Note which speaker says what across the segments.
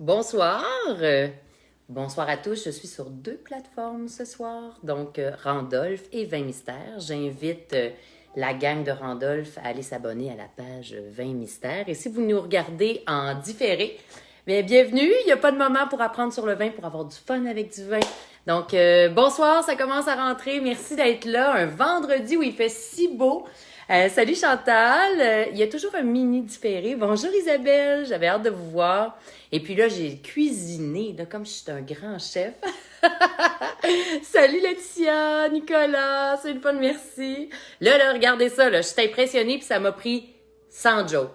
Speaker 1: Bonsoir. Bonsoir à tous. Je suis sur deux plateformes ce soir, donc Randolph et Vin Mystères. J'invite la gang de Randolph à aller s'abonner à la page Vin Mystères. Et si vous nous regardez en différé, bien, bienvenue. Il n'y a pas de moment pour apprendre sur le vin, pour avoir du fun avec du vin. Donc, bonsoir, ça commence à rentrer. Merci d'être là. Un vendredi où il fait si beau. Salut Chantal, il y a toujours un mini différé. Bonjour Isabelle, j'avais hâte de vous voir. Et puis là, j'ai cuisiné, là, comme je suis un grand chef. Salut Laetitia, Nicolas, c'est le fun, merci. Là, regardez ça, là, je suis impressionnée, puis ça m'a pris 100 jokes.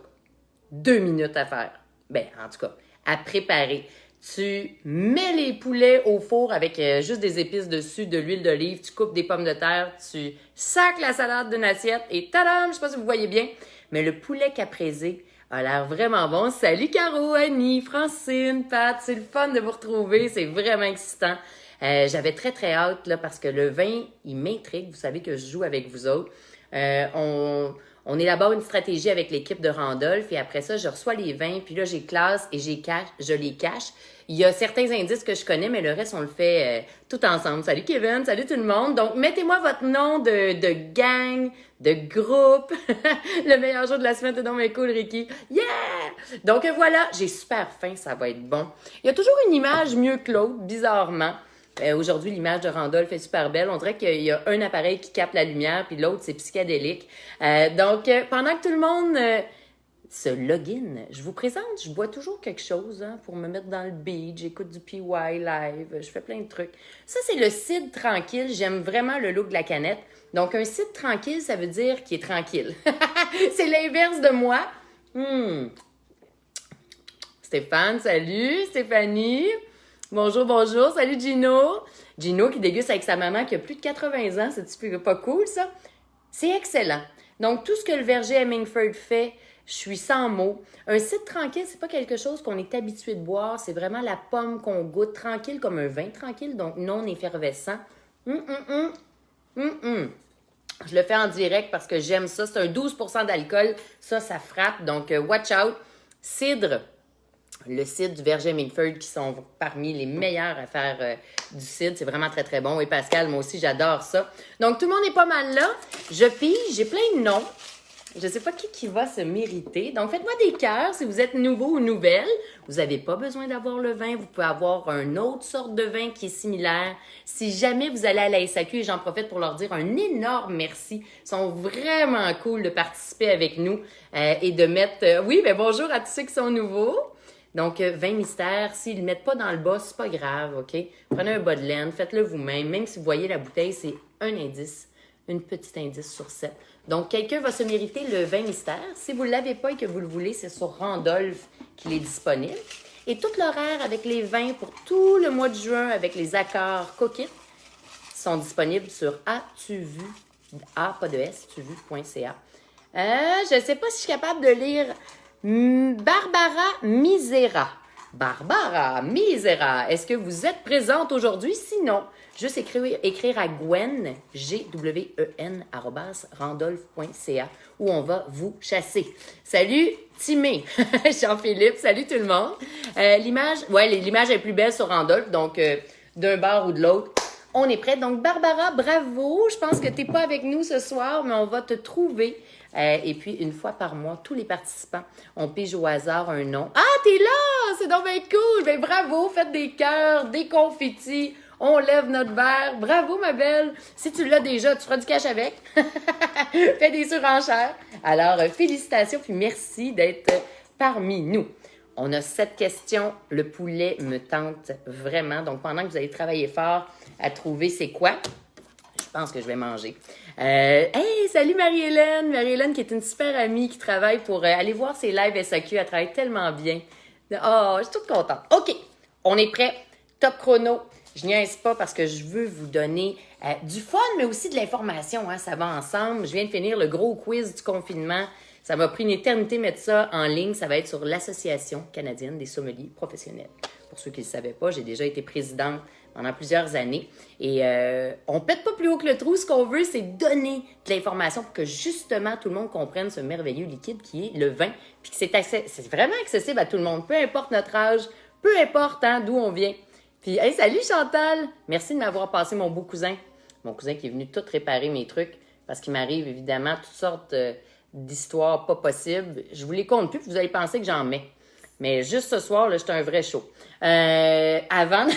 Speaker 1: 2 minutes à faire. Ben, en tout cas, à préparer. Tu mets les poulets au four avec juste des épices dessus, de l'huile d'olive, tu coupes des pommes de terre, tu sacs la salade d'une assiette et tadam, je sais pas si vous voyez bien, mais le poulet caprésé a l'air vraiment bon. Salut Caro, Annie, Francine, Pat, c'est le fun de vous retrouver, c'est vraiment excitant. J'avais très très hâte là parce que le vin, il m'intrigue, vous savez que je joue avec vous autres. On élabore une stratégie avec l'équipe de Randolph et après ça, je reçois les vins, puis là, j'ai classe et je les cache. Il y a certains indices que je connais, mais le reste, on le fait tout ensemble. Salut Kevin, salut tout le monde. Donc, mettez-moi votre nom de gang, de groupe. Le meilleur jour de la semaine, t'es donc bien cool, Ricky. Yeah! Donc voilà, j'ai super faim, ça va être bon. Il y a toujours une image mieux que l'autre, bizarrement. Aujourd'hui, l'image de Randolph est super belle. On dirait qu'il y a un appareil qui capte la lumière, puis l'autre, c'est psychédélique. Donc, pendant que tout le monde se login, je vous présente, je bois toujours quelque chose pour me mettre dans le beat. J'écoute du PY live, je fais plein de trucs. Ça, c'est le cidre tranquille. J'aime vraiment le look de la canette. Donc, un cidre tranquille, ça veut dire qu'il est tranquille. C'est l'inverse de moi. Stéphane, salut. Stéphanie. Bonjour, bonjour. Salut Gino. Gino qui déguste avec sa maman qui a plus de 80 ans. C'est pas cool, ça? C'est excellent. Donc, tout ce que le verger Hemingford fait, je suis sans mots. Un cidre tranquille, c'est pas quelque chose qu'on est habitué de boire. C'est vraiment la pomme qu'on goûte tranquille, comme un vin tranquille, donc non effervescent. Je le fais en direct parce que j'aime ça. C'est un 12% d'alcool. Ça frappe. Donc, watch out. Cidre. Le cidre du verger Hemingford qui sont parmi les meilleurs à faire du cidre. C'est vraiment très, très bon. Et Pascal, moi aussi, j'adore ça. Donc, tout le monde est pas mal là. Je pige. J'ai plein de noms. Je sais pas qui va se mériter. Donc, faites-moi des cœurs si vous êtes nouveau ou nouvelle. Vous n'avez pas besoin d'avoir le vin. Vous pouvez avoir une autre sorte de vin qui est similaire. Si jamais vous allez à la SAQ, et j'en profite pour leur dire un énorme merci. Ils sont vraiment cool de participer avec nous et de mettre... oui, mais bonjour à tous ceux qui sont nouveaux. Donc, vin mystère, s'ils ne le mettent pas dans le bas, c'est pas grave, OK? Prenez un bas de laine, faites-le vous-même. Même si vous voyez la bouteille, c'est un indice, une petite indice sur 7. Donc, quelqu'un va se mériter le vin mystère. Si vous ne l'avez pas et que vous le voulez, c'est sur Randolph qu'il est disponible. Et tout l'horaire avec les vins pour tout le mois de juin avec les accords coquettes sont disponibles sur A-tu-vu, A, pas de S, tuvu.ca. Je ne sais pas si je suis capable de lire... Barbara Misera. Barbara Misera, est-ce que vous êtes présente aujourd'hui? Sinon, juste écrire à Gwen, Gwen, @randolph.ca, où on va vous chasser. Salut, Timé, Jean-Philippe, salut tout le monde. L'image est plus belle sur Randolph, donc d'un bar ou de l'autre. On est prêt. Donc, Barbara, bravo. Je pense que tu n'es pas avec nous ce soir, mais on va te trouver. Et puis, une fois par mois, tous les participants, on pige au hasard un nom. Ah, t'es là! C'est donc bien cool! Ben, bravo! Faites des cœurs, des confettis. On lève notre verre. Bravo, ma belle! Si tu l'as déjà, tu feras du cash avec. Fais des surenchères. Alors, félicitations, puis merci d'être parmi nous. On a 7 questions. Le poulet me tente vraiment. Donc, pendant que vous allez travailler fort à trouver c'est quoi, je pense que je vais manger. Hey, salut Marie-Hélène! Marie-Hélène qui est une super amie qui travaille pour aller voir ses lives SAQ. Elle travaille tellement bien. Oh, je suis toute contente. OK, on est prêt. Top chrono. Je niaise pas parce que je veux vous donner du fun, mais aussi de l'information. Hein, ça va ensemble. Je viens de finir le gros quiz du confinement. Ça m'a pris une éternité de mettre ça en ligne. Ça va être sur l'Association canadienne des sommeliers professionnels. Pour ceux qui ne le savaient pas, j'ai déjà été présidente pendant plusieurs années. Et on pète pas plus haut que le trou. Ce qu'on veut, c'est donner de l'information pour que justement tout le monde comprenne ce merveilleux liquide qui est le vin. Puis que c'est vraiment accessible à tout le monde. Peu importe notre âge, peu importe hein, d'où on vient. Puis, hey, salut Chantal! Merci de m'avoir passé mon beau cousin. Mon cousin qui est venu tout réparer mes trucs parce qu'il m'arrive évidemment toutes sortes d'histoires pas possibles. Je vous les compte plus, puis vous allez penser que j'en mets. Mais juste ce soir, là, j'étais un vrai show. Avant,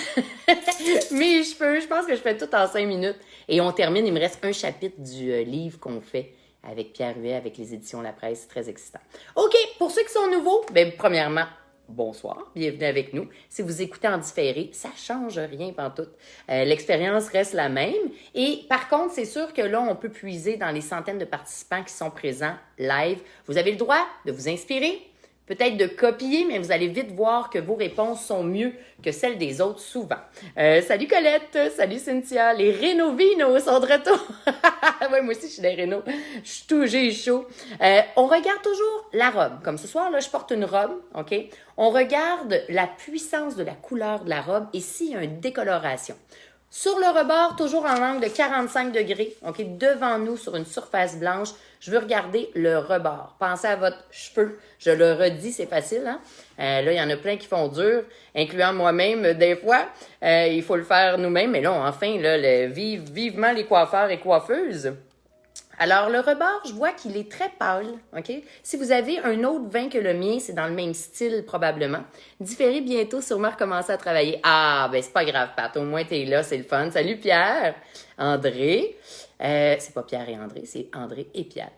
Speaker 1: mes cheveux, je pense que je fais tout en 5 minutes. Et on termine, il me reste un chapitre du livre qu'on fait avec Pierre Huet, avec les éditions La Presse. C'est très excitant. OK, pour ceux qui sont nouveaux, bien, premièrement, bonsoir, bienvenue avec nous. Si vous écoutez en différé, ça change rien pantoute. L'expérience reste la même. Et par contre, c'est sûr que là, on peut puiser dans les centaines de participants qui sont présents live. Vous avez le droit de vous inspirer, peut-être de copier, mais vous allez vite voir que vos réponses sont mieux que celles des autres souvent. Salut Colette, salut Cynthia, les Rénovinos sont de retour. Ouais, moi aussi, je suis des Réno. Je suis tout, j'ai chaud. On regarde toujours la robe. Comme ce soir, là, je porte une robe, OK? On regarde la puissance de la couleur de la robe et s'il y a une décoloration. Sur le rebord, toujours en angle de 45 degrés, OK, devant nous sur une surface blanche, je veux regarder le rebord. Pensez à votre cheveu. Je le redis, c'est facile, hein? Là, il y en a plein qui font dur, incluant moi-même des fois. Il faut le faire nous-mêmes, mais là, enfin, là, vivement les coiffeurs et coiffeuses. Alors, le rebord, je vois qu'il est très pâle, OK? Si vous avez un autre vin que le mien, c'est dans le même style probablement. Différez bientôt, sûrement recommencer à travailler. Ah, ben c'est pas grave, Pat, au moins t'es là, c'est le fun. Salut Pierre, André. C'est pas Pierre et André, c'est André et Pierre.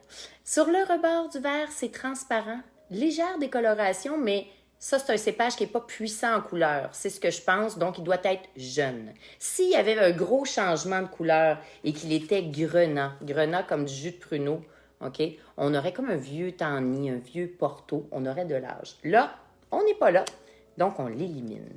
Speaker 1: Sur le rebord du verre, c'est transparent, légère décoloration, mais ça, c'est un cépage qui n'est pas puissant en couleur. C'est ce que je pense, donc il doit être jeune. S'il y avait un gros changement de couleur et qu'il était grenat comme du jus de pruneau, OK, on aurait comme un vieux tanny, un vieux porto, on aurait de l'âge. Là, on n'est pas là, donc on l'élimine.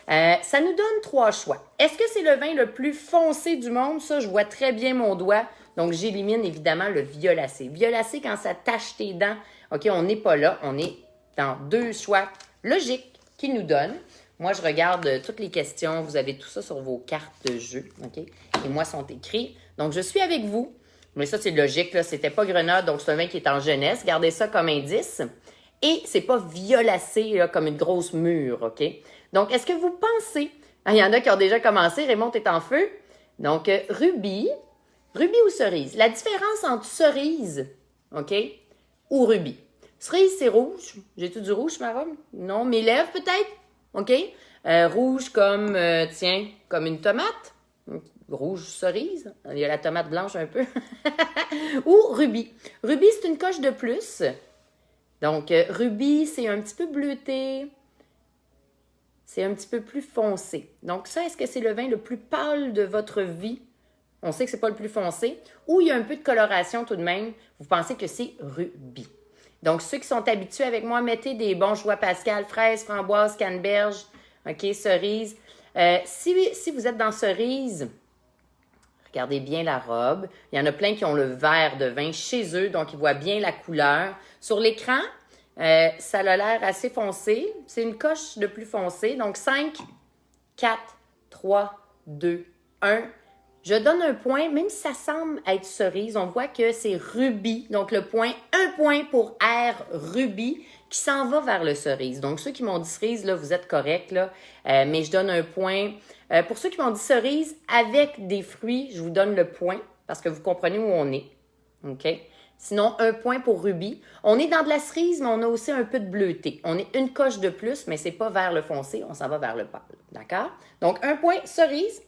Speaker 1: Ça nous donne 3 choix. Est-ce que c'est le vin le plus foncé du monde? Ça, je vois très bien mon doigt. Donc, j'élimine évidemment le violacé. Violacé, quand ça tache tes dents, OK, on n'est pas là, on est dans 2 choix logiques qu'ils nous donnent. Moi, je regarde toutes les questions. Vous avez tout ça sur vos cartes de jeu, OK? Et moi, sont écrits. Donc, je suis avec vous. Mais ça, c'est logique, là. C'était pas grenade, donc c'est un vin qui est en jeunesse. Gardez ça comme indice. Et c'est pas violacé, là, comme une grosse mûre, OK? Donc, est-ce que vous pensez... Ah, il y en a qui ont déjà commencé. Raymond est en feu. Donc, rubis ou cerise? La différence entre cerise, OK, ou rubis. Cerise, c'est rouge. J'ai-tu du rouge, ma robe? Non. Mes lèvres, peut-être? OK. Rouge comme, tiens, comme une tomate. Rouge cerise. Il y a la tomate blanche un peu. Ou rubis. Rubis, c'est une coche de plus. Donc, rubis, c'est un petit peu bleuté. C'est un petit peu plus foncé. Donc, ça, est-ce que c'est le vin le plus pâle de votre vie? On sait que c'est pas le plus foncé. Ou il y a un peu de coloration tout de même. Vous pensez que c'est rubis. Donc, ceux qui sont habitués avec moi, mettez des bons joies pascal, fraises, framboises, canneberge, OK, cerise. Si vous êtes dans cerise, regardez bien la robe. Il y en a plein qui ont le verre de vin chez eux, donc ils voient bien la couleur. Sur l'écran, ça a l'air assez foncé. C'est une coche de plus foncé. Donc, 5, 4, 3, 2, 1. Je donne un point, même si ça semble être cerise, on voit que c'est rubis. Donc, le point, 1 point pour R rubis qui s'en va vers le cerise. Donc, ceux qui m'ont dit cerise, là, vous êtes corrects, là. Mais je donne un point. Pour ceux qui m'ont dit cerise avec des fruits, je vous donne le point parce que vous comprenez où on est. OK? Sinon, 1 point pour rubis. On est dans de la cerise, mais on a aussi un peu de bleuté. On est une coche de plus, mais c'est pas vers le foncé, on s'en va vers le pâle. D'accord? Donc, 1 point cerise.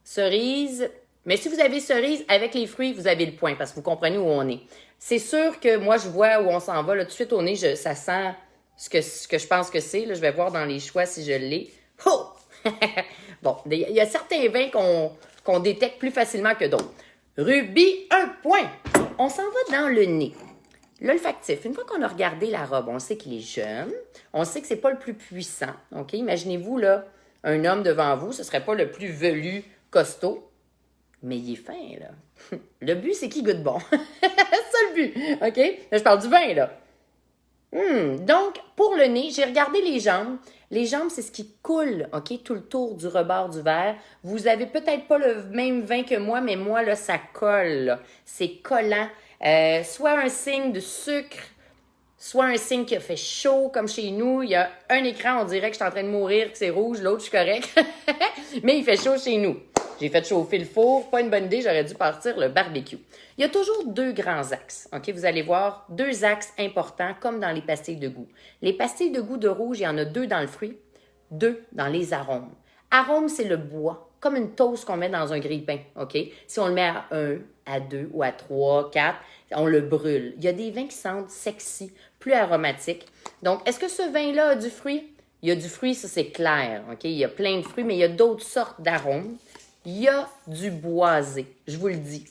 Speaker 1: Cerise, mais si vous avez cerise avec les fruits, vous avez le point parce que vous comprenez où on est. C'est sûr que moi, je vois où on s'en va. Là, tout de suite au nez, ça sent ce que je pense que c'est. Là, je vais voir dans les choix si je l'ai. Oh! Bon, il y a certains vins qu'on détecte plus facilement que d'autres. Rubis, 1 point. On s'en va dans le nez. L'olfactif, une fois qu'on a regardé la robe, on sait qu'il est jeune. On sait que c'est pas le plus puissant. OK? Imaginez-vous, là, un homme devant vous, ce serait pas le plus velu, costaud, mais il est fin, là. Le but, c'est qu'il goûte bon. C'est ça le but, OK? Là, je parle du vin, là. Donc, pour le nez, j'ai regardé les jambes. Les jambes, c'est ce qui coule, OK, tout le tour du rebord du verre. Vous avez peut-être pas le même vin que moi, mais moi, là, ça colle, là. C'est collant. Soit un signe de sucre, soit un signe qu'il a fait chaud, comme chez nous. Il y a un écran, on dirait que je suis en train de mourir, que c'est rouge, l'autre, je suis correct. Mais il fait chaud chez nous. J'ai fait chauffer le four, pas une bonne idée, j'aurais dû partir le barbecue. Il y a toujours deux grands axes, OK? Vous allez voir, deux axes importants, comme dans les pastilles de goût. Les pastilles de goût de rouge, il y en a deux dans le fruit, deux dans les arômes. Arôme, c'est le bois, comme une toast qu'on met dans un grille-pain, OK? Si on le met à 1, à 2 ou à 3, 4, on le brûle. Il y a des vins qui sentent sexy, plus aromatiques. Donc, est-ce que ce vin-là a du fruit? Il y a du fruit, ça c'est clair, OK? Il y a plein de fruits, mais il y a d'autres sortes d'arômes. Il y a du boisé, je vous le dis.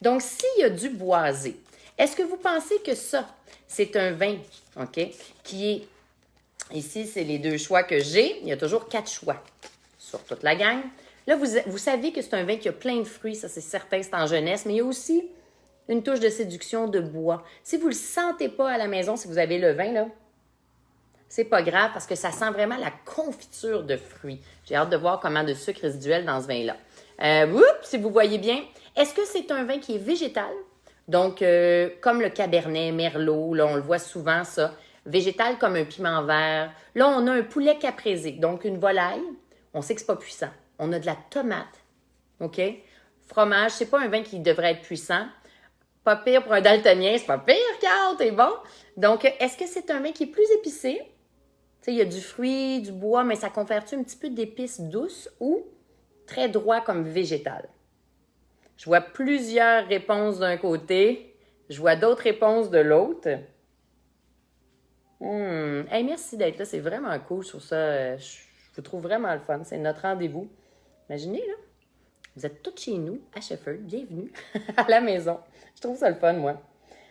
Speaker 1: Donc, s'il y a du boisé, est-ce que vous pensez que ça, c'est un vin, OK, qui est, ici, c'est les deux choix que j'ai. Il y a toujours 4 choix sur toute la gang. Là, vous savez que c'est un vin qui a plein de fruits, ça c'est certain, c'est en jeunesse, mais il y a aussi une touche de séduction de bois. Si vous ne le sentez pas à la maison, si vous avez le vin, là, c'est pas grave parce que ça sent vraiment la confiture de fruits. J'ai hâte de voir comment de sucre résiduel dans ce vin-là. Si vous voyez bien, est-ce que c'est un vin qui est végétal? Donc, comme le Cabernet, Merlot, là, on le voit souvent, ça. Végétal comme un piment vert. Là, on a un poulet caprésé, donc une volaille. On sait que c'est pas puissant. On a de la tomate, OK? Fromage, c'est pas un vin qui devrait être puissant. Pas pire pour un daltonien, c'est pas pire, Carl, t'es bon? Donc, est-ce que c'est un vin qui est plus épicé? Tu sais, il y a du fruit, du bois, mais ça confère-tu un petit peu d'épices douces ou très droit comme végétal? Je vois plusieurs réponses d'un côté. Je vois d'autres réponses de l'autre. Hey, merci d'être là. C'est vraiment cool sur ça. Je vous trouve vraiment le fun. C'est notre rendez-vous. Imaginez, là. Vous êtes tous chez nous, à Shefford. Bienvenue à la maison. Je trouve ça le fun, moi.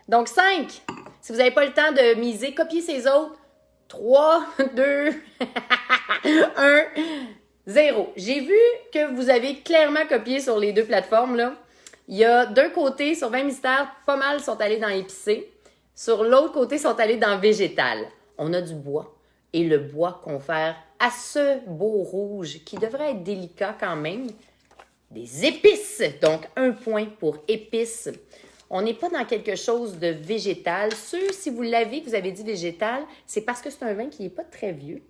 Speaker 1: Donc, 5. Si vous n'avez pas le temps de miser, copiez ces autres. 3, 2, 1, 0. J'ai vu que vous avez clairement copié sur les deux plateformes, là. Il y a d'un côté, sur 20 mystères, pas mal sont allés dans épicé. Sur l'autre côté, sont allés dans végétal. On a du bois. Et le bois confère à ce beau rouge, qui devrait être délicat quand même, des épices. Donc, 1 point pour épices. On n'est pas dans quelque chose de végétal. Si vous l'avez, que vous avez dit végétal, c'est parce que c'est un vin qui n'est pas très vieux.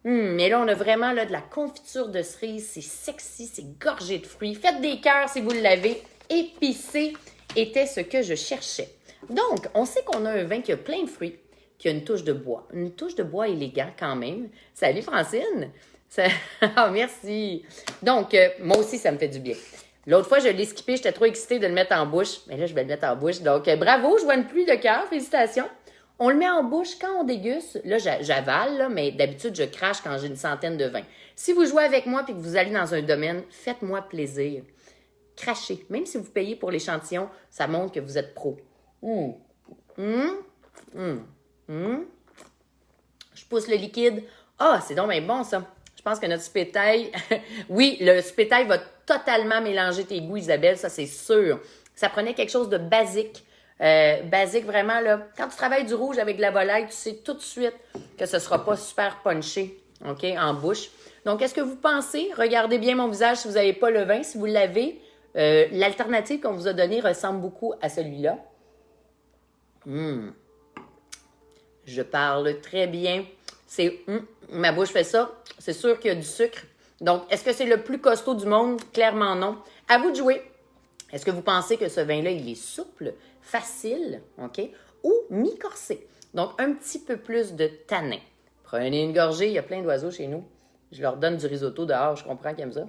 Speaker 1: Mais là, on a vraiment là, de la confiture de cerise. C'est sexy, c'est gorgé de fruits. Faites des cœurs si vous l'avez. Épicé était ce que je cherchais. Donc, on sait qu'on a un vin qui a plein de fruits, qui a une touche de bois. Une touche de bois élégant quand même. Salut Francine! Ah, merci! Donc, moi aussi, ça me fait du bien. L'autre fois, je l'ai skippé, j'étais trop excitée de le mettre en bouche. Mais là, je vais le mettre en bouche. Donc, bravo, je vois une pluie de cœur. Félicitations! On le met en bouche quand on déguste. Là, j'avale, là, mais d'habitude, je crache quand j'ai une centaine de vins. Si vous jouez avec moi et que vous allez dans un domaine, faites-moi plaisir. Crachez. Même si vous payez pour l'échantillon, ça montre que vous êtes pro. Je pousse le liquide. Ah, c'est donc bien bon, ça. Je pense que notre spétail... oui, le spétail va totalement mélanger tes goûts, Isabelle, ça, c'est sûr. Ça prenait quelque chose de basique. Basique, vraiment, là. Quand tu travailles du rouge avec de la volaille, tu sais tout de suite que ce ne sera pas super punché, OK, en bouche. Donc, est-ce que vous pensez, regardez bien mon visage si vous n'avez pas le vin, si vous l'avez, l'alternative qu'on vous a donnée ressemble beaucoup à celui-là. Je parle très bien. Ma bouche fait ça. C'est sûr qu'il y a du sucre. Donc, est-ce que c'est le plus costaud du monde? Clairement non. À vous de jouer. Est-ce que vous pensez que ce vin-là, il est souple, facile, OK? Ou mi-corsé? Donc, un petit peu plus de tanin. Prenez une gorgée. Il y a plein d'oiseaux chez nous. Je leur donne du risotto dehors. Je comprends qu'ils aiment ça.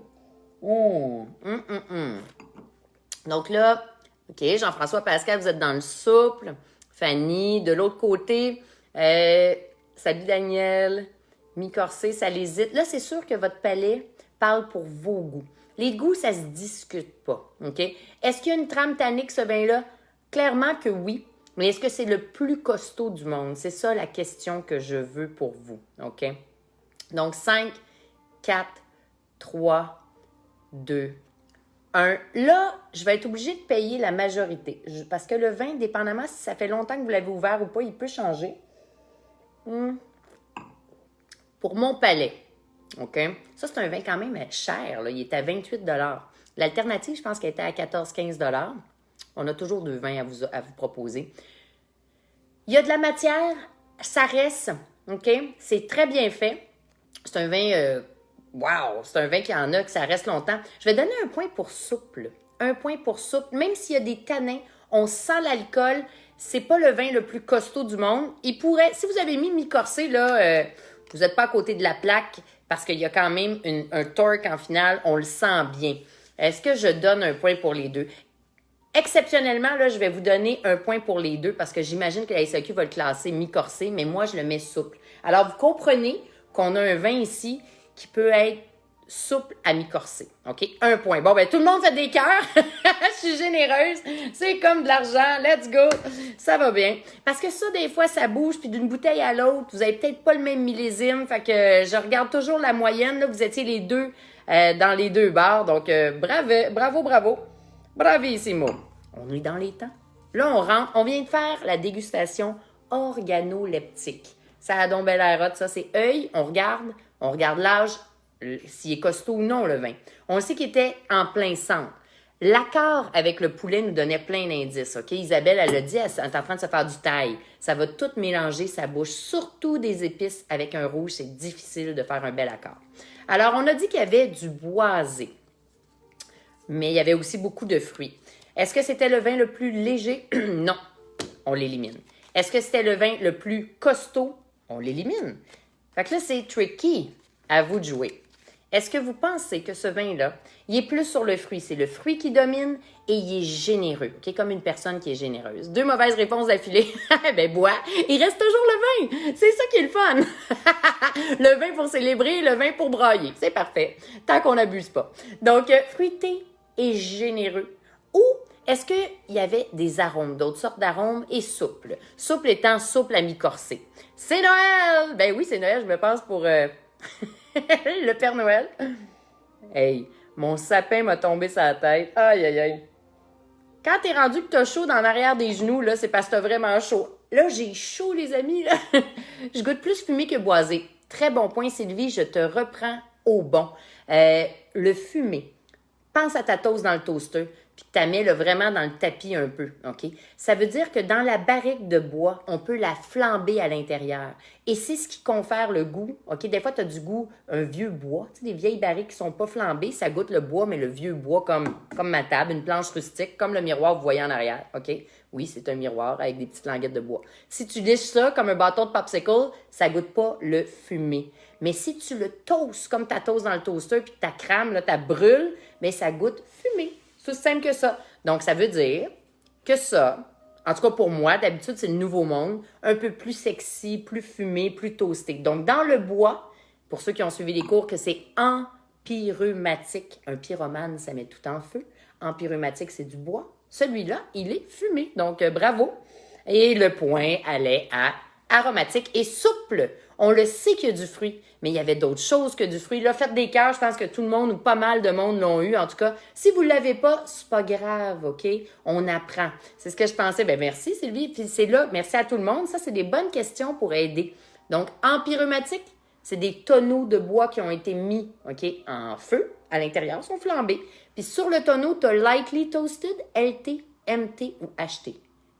Speaker 1: Donc là, OK, Jean-François Pascal, vous êtes dans le souple. Fanny, de l'autre côté, salut Daniel, mi-corsé, ça l'hésite. Là, c'est sûr que votre palais parle pour vos goûts. Les goûts, ça se discute pas, OK? Est-ce qu'il y a une trame tannique, ce vin-là? Clairement que oui, mais est-ce que c'est le plus costaud du monde? C'est ça la question que je veux pour vous, OK? Donc, 5, 4, 3, 2, 1. Là, je vais être obligée de payer la majorité. Parce que le vin, dépendamment si ça fait longtemps que vous l'avez ouvert ou pas, il peut changer. Pour mon palais, OK? Ça, c'est un vin quand même cher. Là. Il est à 28 $. L'alternative, je pense qu'elle était à 14-15 $. On a toujours deux vins à vous proposer. Il y a de la matière, ça reste, OK? C'est très bien fait. C'est un vin, wow! C'est un vin qui en a, que ça reste longtemps. Je vais donner un point pour souple. Un point pour souple. Même s'il y a des tanins, on sent l'alcool. C'est pas le vin le plus costaud du monde. Il pourrait, si vous avez mis mi-corsé, là, vous n'êtes pas à côté de la plaque parce qu'il y a quand même un torque en finale. On le sent bien. Est-ce que je donne un point pour les deux? Exceptionnellement, là, je vais vous donner un point pour les deux parce que j'imagine que la SAQ va le classer mi-corsé, mais moi, je le mets souple. Alors, vous comprenez qu'on a un vin ici qui peut être souple à mi-corsé. OK? Un point. Bon, ben tout le monde fait des cœurs. Je suis généreuse. C'est comme de l'argent. Let's go. Ça va bien. Parce que ça, des fois, ça bouge. Puis d'une bouteille à l'autre, vous avez peut-être pas le même millésime. Fait que je regarde toujours la moyenne. Là, vous étiez les deux dans les deux bars. Donc, bravo. Bravissimo. On est dans les temps. Là, on rentre. On vient de faire la dégustation organoleptique. Ça a donc bel air hot, ça. C'est œil. On regarde l'âge, s'il est costaud ou non, le vin. On sait qu'il était en plein centre. L'accord avec le poulet nous donnait plein d'indices, OK? Isabelle, elle a dit, elle est en train de se faire du taille. Ça va tout mélanger sa bouche, surtout des épices avec un rouge. C'est difficile de faire un bel accord. Alors, on a dit qu'il y avait du boisé, mais il y avait aussi beaucoup de fruits. Est-ce que c'était le vin le plus léger? Non, on l'élimine. Est-ce que c'était le vin le plus costaud? On l'élimine. Fait que là, c'est tricky. À vous de jouer. Est-ce que vous pensez que ce vin-là, il est plus sur le fruit? C'est le fruit qui domine et il est généreux, OK? Comme une personne qui est généreuse. 2 mauvaises réponses d'affilée. Ben, bois. Il reste toujours le vin. C'est ça qui est le fun. Le vin pour célébrer, le vin pour brailler. C'est parfait. Tant qu'on n'abuse pas. Donc, fruité et généreux. Ou est-ce qu'il y avait des arômes, d'autres sortes d'arômes et souple? Souple étant souple à mi-corsé. C'est Noël! Ben oui, c'est Noël, je me pense pour... le Père Noël. Hey, mon sapin m'a tombé sur la tête. Aïe. Quand t'es rendu que t'as chaud dans l'arrière des genoux, là, c'est parce que t'as vraiment chaud. Là, j'ai chaud, les amis. Là. Je goûte plus fumé que boisé. Très bon point, Sylvie. Je te reprends au bon. Le fumé. Pense à ta toast dans le toaster, puis que tu la mets là, vraiment dans le tapis un peu, OK? Ça veut dire que dans la barrique de bois, on peut la flamber à l'intérieur. Et c'est ce qui confère le goût, OK? Des fois, tu as du goût, un vieux bois, tu sais, des vieilles barriques qui sont pas flambées, ça goûte le bois, mais le vieux bois comme ma table, une planche rustique, comme le miroir que vous voyez en arrière, OK? Oui, c'est un miroir avec des petites languettes de bois. Si tu liches ça comme un bâton de popsicle, ça goûte pas le fumé. Mais si tu le toastes comme ta toast dans le toaster, puis que ta crème, là, ta brûle, mais ça goûte fumé. C'est aussi simple que ça. Donc, ça veut dire que ça, en tout cas pour moi, d'habitude, c'est le nouveau monde, un peu plus sexy, plus fumé, plus toasté. Donc, dans le bois, pour ceux qui ont suivi les cours, que c'est empyrumatique. Un pyromane, ça met tout en feu. Empyrumatique, c'est du bois. Celui-là, il est fumé. Donc, bravo. Et le point allait à aromatique et souple. On le sait qu'il y a du fruit, mais il y avait d'autres choses que du fruit. Là, faites des cœurs, je pense que tout le monde ou pas mal de monde l'ont eu. En tout cas, si vous ne l'avez pas, c'est pas grave, OK? On apprend. C'est ce que je pensais. Ben merci Sylvie. Puis c'est là, merci à tout le monde. Ça, c'est des bonnes questions pour aider. Donc, empyrumatique, c'est des tonneaux de bois qui ont été mis, OK, en feu à l'intérieur, sont flambés. Puis sur le tonneau, tu as lightly toasted, LT, MT ou HT.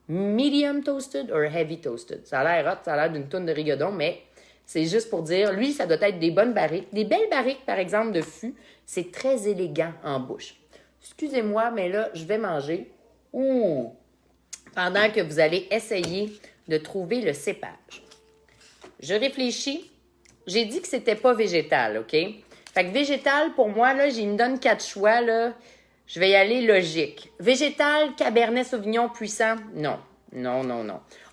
Speaker 1: Medium toasted or heavy toasted. Ça a l'air hot, ça a l'air d'une toune de rigodon, mais c'est juste pour dire, lui, ça doit être des bonnes barriques. Des belles barriques, par exemple, de fût. C'est très élégant en bouche. Excusez-moi, mais là, je vais manger. Pendant que vous allez essayer de trouver le cépage. Je réfléchis. J'ai dit que c'était pas végétal, OK? Fait que végétal, pour moi, là, il me donne 4 choix, là. Je vais y aller logique. Végétal, Cabernet Sauvignon puissant? Non.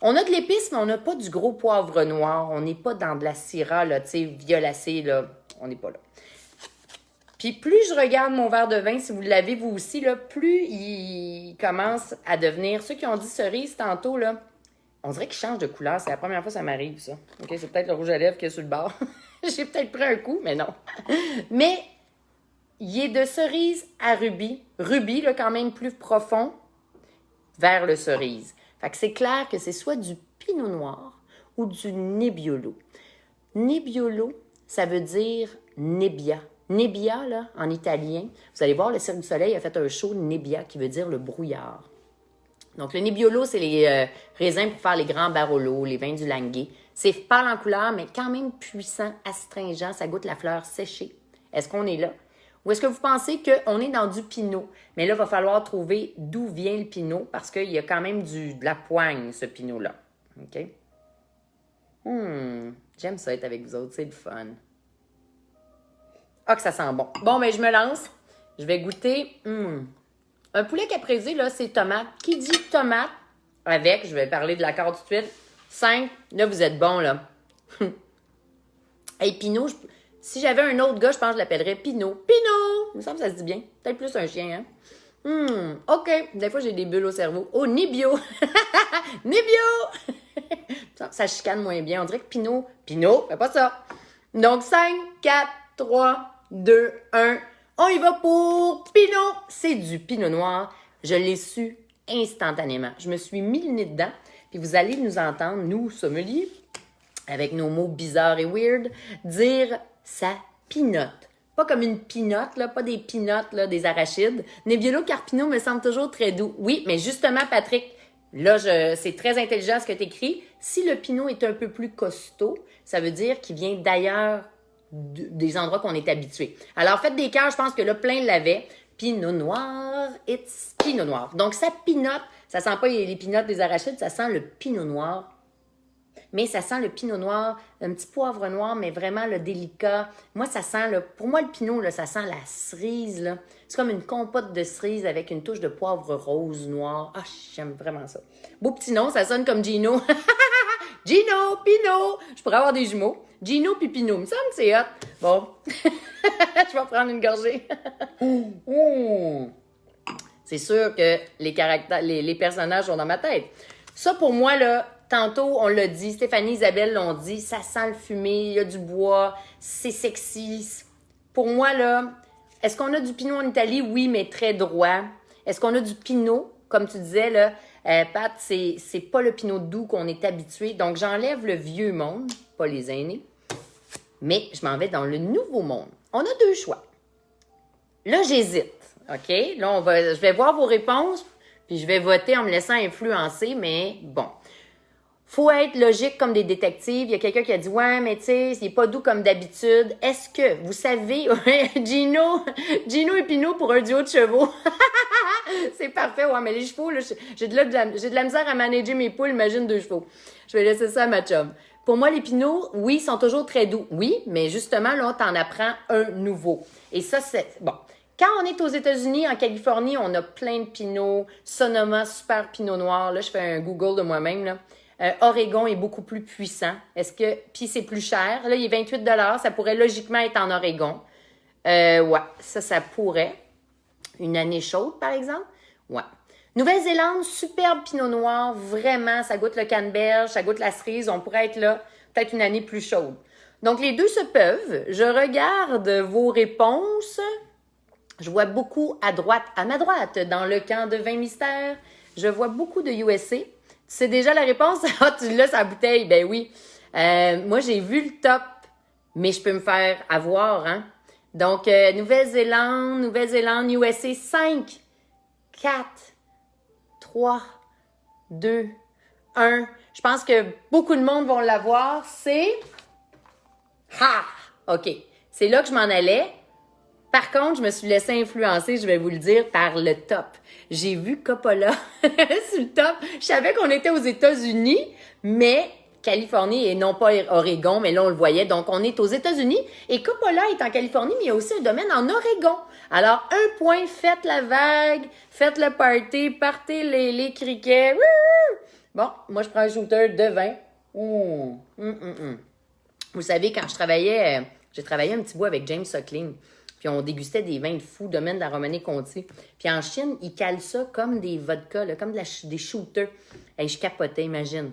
Speaker 1: On a de l'épice, mais on n'a pas du gros poivre noir. On n'est pas dans de la syrah, là, tu sais, violacée, là. On n'est pas là. Puis plus je regarde mon verre de vin, si vous l'avez vous aussi, là, plus il commence à devenir... Ceux qui ont dit cerise tantôt, là, on dirait qu'il change de couleur. C'est la première fois que ça m'arrive, ça. OK, c'est peut-être le rouge à lèvres qui est sur le bord. J'ai peut-être pris un coup, mais non. Mais il est de cerise à rubis. Rubis, là, quand même plus profond, vers le cerise. Fait que c'est clair que c'est soit du pinot noir ou du nebbiolo. Nebbiolo, ça veut dire nebbia. Nebbia, là, en italien, vous allez voir, le Cirque du Soleil a fait un show nebbia qui veut dire le brouillard. Donc, le Nebbiolo, c'est les raisins pour faire les grands Barolo, les vins du Langhe. C'est pâle en couleur, mais quand même puissant, astringent. Ça goûte la fleur séchée. Est-ce qu'on est là? Ou est-ce que vous pensez qu'on est dans du pinot? Mais là, il va falloir trouver d'où vient le pinot parce qu'il y a quand même de la poigne, ce pinot-là. OK? J'aime ça être avec vous autres, c'est le fun. Ah, que ça sent bon. Bon, ben je me lance. Je vais goûter. Un poulet caprese, là, c'est tomate. Qui dit tomate avec, je vais parler de la carte tout de suite. 5, là, vous êtes bon, là. Hey, Pinot, si j'avais un autre gars, je pense que je l'appellerais Pinot. Pinot! Il me semble que ça se dit bien. Peut-être plus un chien, hein? OK. Des fois, j'ai des bulles au cerveau. Oh, Nebbio! Nebbio! Ça chicane moins bien. On dirait que Pinot, fais pas ça. Donc, 5, 4, 3, 2, 1. On y va pour Pinot. C'est du Pinot Noir. Je l'ai su instantanément. Je me suis mis le nez dedans. Puis vous allez nous entendre, nous, sommeliers, avec nos mots bizarres et weird, dire ça pinote. Pas comme une pinotte, là, pas des pinottes, là, des arachides. Nebbiolo Carpino me semble toujours très doux. Oui, mais justement, Patrick, là, c'est très intelligent ce que tu écris. Si le pinot est un peu plus costaud, ça veut dire qu'il vient d'ailleurs des endroits qu'on est habitué. Alors, faites des cœurs, je pense que là, plein l'avait. Pinot noir, it's Pinot Noir. Donc, ça pinote. Ça sent pas les pinottes des arachides, ça sent le Pinot Noir. Mais ça sent le Pinot Noir, un petit poivre noir, mais vraiment le délicat. Moi, ça sent, pour moi, le Pinot, là, ça sent la cerise. Là. C'est comme une compote de cerise avec une touche de poivre rose noir. Ah, j'aime vraiment ça. Beau petit nom, ça sonne comme Gino. Gino, Pinot. Je pourrais avoir des jumeaux. Gino puis Pinot, il me semble que c'est hot. Bon, je vais prendre une gorgée. C'est sûr que les personnages sont dans ma tête. Ça, pour moi, là, tantôt, on l'a dit, Stéphanie, Isabelle l'ont dit, ça sent le fumé, il y a du bois, c'est sexy. Pour moi, là, est-ce qu'on a du pinot en Italie? Oui, mais très droit. Est-ce qu'on a du pinot? Comme tu disais, là, Pat, c'est pas le pinot doux qu'on est habitué. Donc, j'enlève le vieux monde, pas les aînés, mais je m'en vais dans le nouveau monde. On a deux choix. Là, j'hésite. OK? Là, je vais voir vos réponses, puis je vais voter en me laissant influencer, mais bon. Faut être logique comme des détectives. Il y a quelqu'un qui a dit « Ouais, mais tu sais, c'est pas doux comme d'habitude. » Est-ce que vous savez... Gino et Pinot pour un duo de chevaux. C'est parfait. Ouais, mais les chevaux, là, j'ai de la misère à manager mes poules. Imagine 2 chevaux. Je vais laisser ça à ma chum. Pour moi, les Pinots, oui, ils sont toujours très doux. Oui, mais justement, là, t'en apprends un nouveau. Et ça, c'est... Bon. Quand on est aux États-Unis, en Californie, on a plein de Pinots. Sonoma, super Pinot Noir. Là, je fais un Google de moi-même, là. Oregon est beaucoup plus puissant. Puis c'est plus cher. Là, il est 28 $. Ça pourrait logiquement être en Oregon. Ouais, ça pourrait. Une année chaude, par exemple. Ouais. Nouvelle-Zélande, superbe Pinot Noir. Vraiment, ça goûte le canneberge, ça goûte la cerise. On pourrait être là, peut-être une année plus chaude. Donc, les deux se peuvent. Je regarde vos réponses. Je vois beaucoup à ma droite, dans le camp de 20 mystères. Je vois beaucoup de USA. C'est déjà la réponse? Ah, tu l'as, sa bouteille. Ben oui. Moi, j'ai vu le top, mais je peux me faire avoir, hein. Donc, Nouvelle-Zélande, USA, 5, 4, 3, 2, 1. Je pense que beaucoup de monde vont l'avoir. C'est... OK. C'est là que je m'en allais. Par contre, je me suis laissée influencer, je vais vous le dire, par le top. J'ai vu Coppola sur le top. Je savais qu'on était aux États-Unis, mais Californie et non pas Oregon, mais là, on le voyait. Donc, on est aux États-Unis et Coppola est en Californie, mais il y a aussi un domaine en Oregon. Alors, 1 point, faites la vague, faites le party, partez les criquets. Bon, moi, je prends un shooter de vin. Vous savez, quand j'ai travaillé un petit bout avec James Suckling. Puis on dégustait des vins de fou, domaine de la Romanée-Conti. Puis en Chine, ils calent ça comme des vodkas, là, comme des shooters. Hey, je capotais, imagine.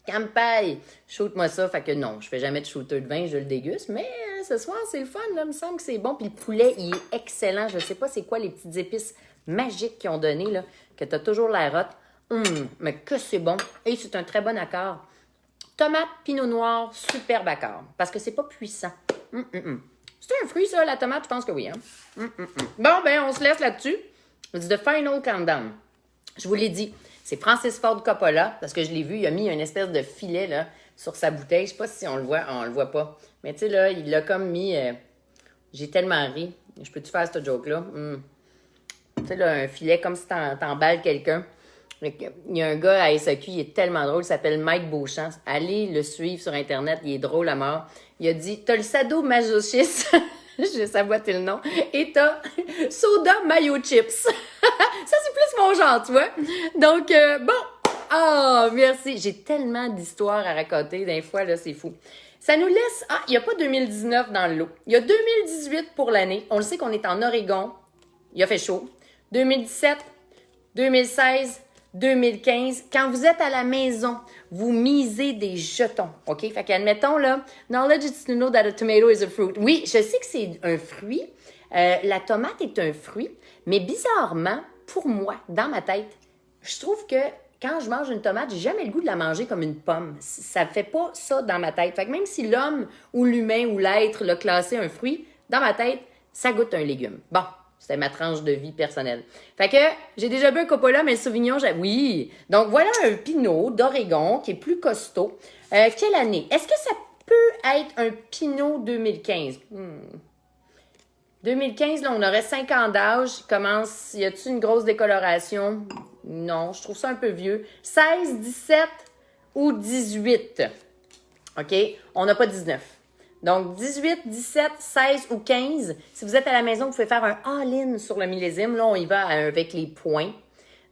Speaker 1: Campai, shoot-moi ça. Fait que non, je fais jamais de shooter de vin, je le déguste. Mais ce soir, c'est le fun, là. Il me semble que c'est bon. Puis le poulet, il est excellent. Je sais pas c'est quoi les petites épices magiques qu'ils ont donné, là, que t'as toujours l'air hot. Mais que c'est bon. Et c'est un très bon accord. Tomate, pinot noir, superbe accord. Parce que c'est pas puissant. C'est un fruit, ça, la tomate? Je pense que oui. Hein? Bon, ben, on se laisse là-dessus. C'est the final countdown. Je vous l'ai dit, c'est Francis Ford Coppola, parce que je l'ai vu, il a mis une espèce de filet là, sur sa bouteille. Je sais pas si on le voit, on le voit pas. Mais tu sais, là, il l'a comme mis... j'ai tellement ri. Je peux-tu faire ce joke-là? Tu sais, là, un filet comme si t'emballes quelqu'un. Il y a un gars à SAQ, il est tellement drôle, il s'appelle Mike Beauchamp. Allez le suivre sur Internet, il est drôle à mort. Il a dit, t'as le sadomasochisme, je vais saboter le nom, et t'as soda mayo chips. Ça, c'est plus mon genre, tu vois. Donc, bon, merci. J'ai tellement d'histoires à raconter, des fois, là, c'est fou. Ça nous laisse, il n'y a pas 2019 dans le lot. Il y a 2018 pour l'année. On le sait qu'on est en Oregon. Il a fait chaud. 2017, 2016, 2015, quand vous êtes à la maison, vous misez des jetons, OK? Fait qu'admettons, là, knowledge is to know that a tomato is a fruit. Oui, je sais que c'est un fruit. La tomate est un fruit, mais bizarrement, pour moi, dans ma tête, je trouve que quand je mange une tomate, j'ai jamais le goût de la manger comme une pomme. Ça ne fait pas ça dans ma tête. Fait que même si l'homme ou l'humain ou l'être l'a classé un fruit, dans ma tête, ça goûte un légume. Bon. C'était ma tranche de vie personnelle. Fait que j'ai déjà bu un Coppola, mais le Sauvignon, oui. Donc voilà un Pinot d'Oregon qui est plus costaud. Quelle année? Est-ce que ça peut être un Pinot 2015? 2015, là, on aurait 5 ans d'âge. Y a-t-il une grosse décoloration? Non, je trouve ça un peu vieux. 16, 17 ou 18? OK? On n'a pas 19. Donc, 18, 17, 16 ou 15. Si vous êtes à la maison, vous pouvez faire un all-in sur le millésime. Là, on y va avec les points.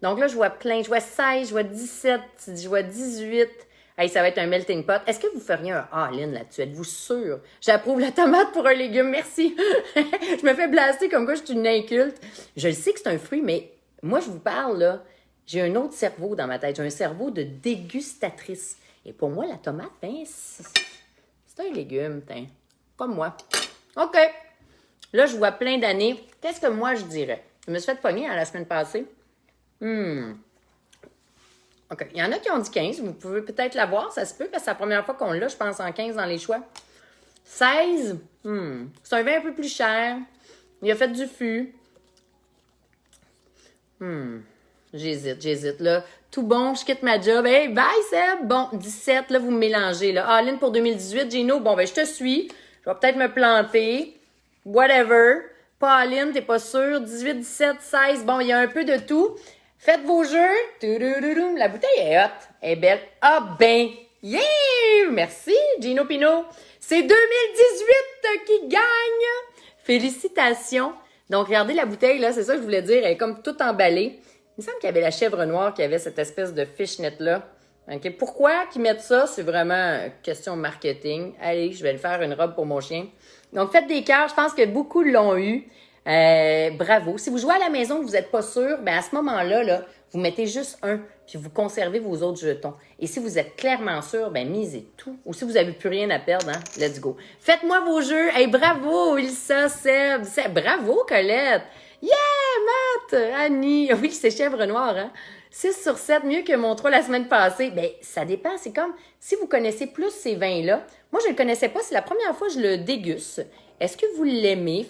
Speaker 1: Donc là, je vois plein. Je vois 16, je vois 17, je vois 18. Hey, ça va être un melting pot. Est-ce que vous feriez un all-in là-dessus? Êtes-vous sûr? J'approuve la tomate pour un légume. Merci. Je me fais blaster comme quoi je suis une inculte. Je le sais que c'est un fruit, mais moi, je vous parle, là. J'ai un autre cerveau dans ma tête. J'ai un cerveau de dégustatrice. Et pour moi, la tomate, c'est un légume, comme moi. OK. Là, je vois plein d'années. Qu'est-ce que moi, je dirais? Je me suis fait pogner la semaine passée. OK. Il y en a qui ont dit 15. Vous pouvez peut-être l'avoir. Ça se peut, parce que c'est la première fois qu'on l'a, je pense, en 15 dans les choix. 16. C'est un vin un peu plus cher. Il a fait du fût. J'hésite, là. Tout bon, je quitte ma job. Hey, bye, Seb! Bon, 17, là, vous me mélangez, là. All-in pour 2018, Gino. Bon, ben, je te suis. Je vais peut-être me planter. Whatever. Pas all-in, t'es pas sûr. 18, 17, 16. Bon, il y a un peu de tout. Faites vos jeux. La bouteille est hot. Elle est belle. Ah, ben! Yeah! Merci, Gino Pino. C'est 2018 qui gagne! Félicitations! Donc, regardez la bouteille, là. C'est ça que je voulais dire. Elle est comme toute emballée. Il me semble qu'il y avait la chèvre noire qui avait cette espèce de fishnet-là. Okay. Pourquoi qu'ils mettent ça? C'est vraiment question marketing. Allez, je vais le faire une robe pour mon chien. Donc, faites des cœurs. Je pense que beaucoup l'ont eu. Bravo. Si vous jouez à la maison et que vous n'êtes pas sûr, ben à ce moment-là, là, vous mettez juste un, puis vous conservez vos autres jetons. Et si vous êtes clairement sûr, ben misez tout. Ou si vous n'avez plus rien à perdre, hein, let's go. Faites-moi vos jeux. Hey, bravo, Ilsa, Seb. Bravo, Colette. Yeah, Matt, Annie. Oui, c'est chèvre noire, hein. 6 sur 7, mieux que mon 3 la semaine passée. Ben, ça dépend. C'est comme, si vous connaissez plus ces vins-là. Moi, je ne le connaissais pas. C'est la première fois que je le déguste. Est-ce que vous l'aimez?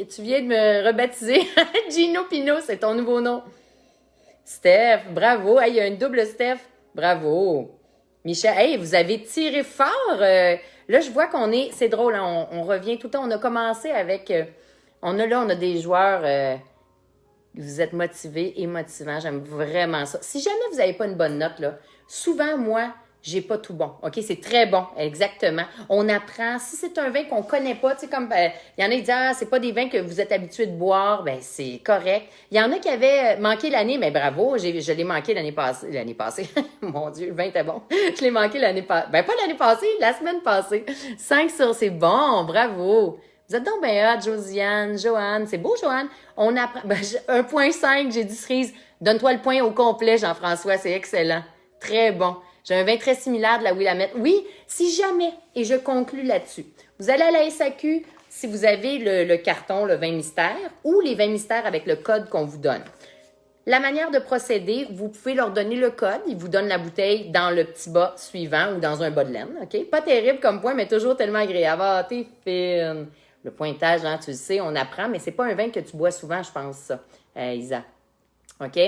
Speaker 1: Tu viens de me rebaptiser. Gino Pino, c'est ton nouveau nom. Steph, bravo. Hey, il y a une double Steph. Bravo. Michel, hey, vous avez tiré fort. Là, je vois c'est drôle, hein, on revient tout le temps. On a commencé avec, on a des joueurs, vous êtes motivés et motivants. J'aime vraiment ça. Si jamais vous n'avez pas une bonne note, là, souvent, moi, j'ai pas tout bon. OK, c'est très bon, exactement. On apprend. Si c'est un vin qu'on connaît pas, tu sais, comme il y en a qui disent, c'est pas des vins que vous êtes habitués de boire, ben c'est correct. Il y en a qui avaient manqué l'année, mais bravo, je l'ai manqué l'année passée. L'année passée, mon Dieu, le vin était bon. Je l'ai manqué l'année passée. Ben pas l'année passée, la semaine passée. 5 sur, c'est bon, bravo. Vous êtes donc bien hot, Josiane, Joanne. C'est beau, Joanne. On apprend. Ben, 1.5, j'ai dit cerise. Donne-toi le point au complet, Jean-François. C'est excellent. Très bon. J'ai un vin très similaire de la Willamette. Oui, si jamais, et je conclus là-dessus, vous allez à la SAQ si vous avez le carton, le vin mystère, ou les vins mystères avec le code qu'on vous donne. La manière de procéder, vous pouvez leur donner le code. Ils vous donnent la bouteille dans le petit bas suivant ou dans un bas de laine. OK? Pas terrible comme point, mais toujours tellement agréable. Ah, t'es fine. Le pointage, hein, tu le sais, on apprend, mais c'est pas un vin que tu bois souvent, je pense, ça, Isa. OK?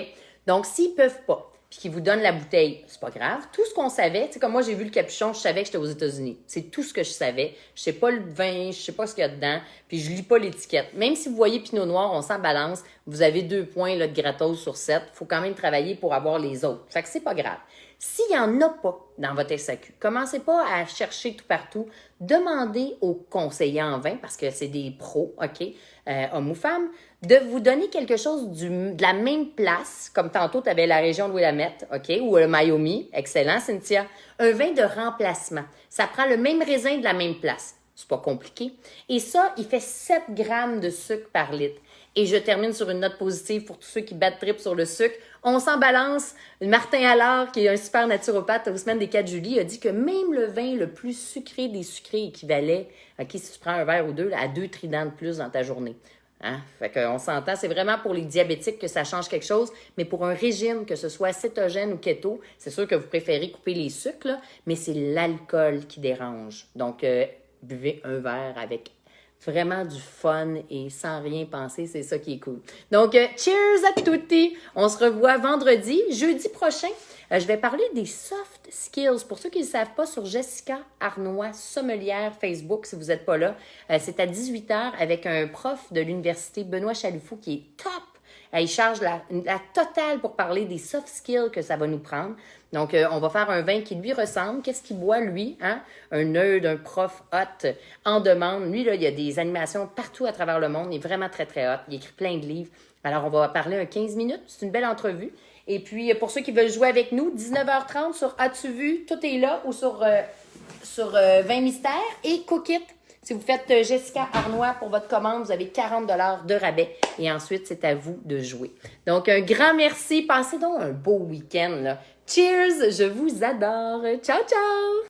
Speaker 1: Donc, s'ils peuvent pas, puis qu'ils vous donnent la bouteille, c'est pas grave. Tout ce qu'on savait, tu sais, comme moi, j'ai vu le capuchon, je savais que j'étais aux États-Unis. C'est tout ce que je savais. Je sais pas le vin, je sais pas ce qu'il y a dedans, puis je lis pas l'étiquette. Même si vous voyez Pinot Noir, on s'en balance, vous avez 2 points là, de gratos sur 7. Il faut quand même travailler pour avoir les autres. Fait que c'est pas grave. S'il n'y en a pas dans votre SAQ, commencez pas à chercher tout partout. Demandez aux conseillers en vin, parce que c'est des pros, OK, hommes ou femmes, de vous donner quelque chose de la même place, comme tantôt, tu avais la région de Willamette, OK, ou le Miami, excellent, Cynthia, un vin de remplacement. Ça prend le même raisin de la même place. C'est pas compliqué. Et ça, il fait 7 grammes de sucre par litre. Et je termine sur une note positive pour tous ceux qui battent trip sur le sucre. On s'en balance. Martin Allard, qui est un super naturopathe aux semaines des 4 juillet, a dit que même le vin le plus sucré des sucrés équivalait, OK, si tu prends un verre ou deux, là, à 2 tridents de plus dans ta journée. Hein? Fait qu'on s'entend, c'est vraiment pour les diabétiques que ça change quelque chose, mais pour un régime, que ce soit cétogène ou keto, c'est sûr que vous préférez couper les sucres, là, mais c'est l'alcool qui dérange. Donc, buvez un verre avec vraiment du fun et sans rien penser, c'est ça qui est cool. Donc, cheers à tutti! On se revoit vendredi, jeudi prochain. Je vais parler des soft skills. Pour ceux qui ne le savent pas, sur Jessica Arnois, sommelière Facebook, si vous n'êtes pas là, c'est à 18h avec un prof de l'université, Benoît Chaloufou, qui est top. Il charge la totale pour parler des soft skills que ça va nous prendre. Donc, on va faire un vin qui lui ressemble. Qu'est-ce qu'il boit, lui? Hein? Un nerd, un prof hot en demande. Lui, là, il y a des animations partout à travers le monde. Il est vraiment très, très hot. Il écrit plein de livres. Alors, on va parler un 15 minutes. C'est une belle entrevue. Et puis, pour ceux qui veulent jouer avec nous, 19h30 sur As-tu vu? Tout est là. Ou sur 20 mystères et Cookit. Si vous faites Jessica Arnois pour votre commande, vous avez 40 $ de rabais. Et ensuite, c'est à vous de jouer. Donc, un grand merci. Passez donc un beau week-end, là. Cheers! Je vous adore. Ciao, ciao!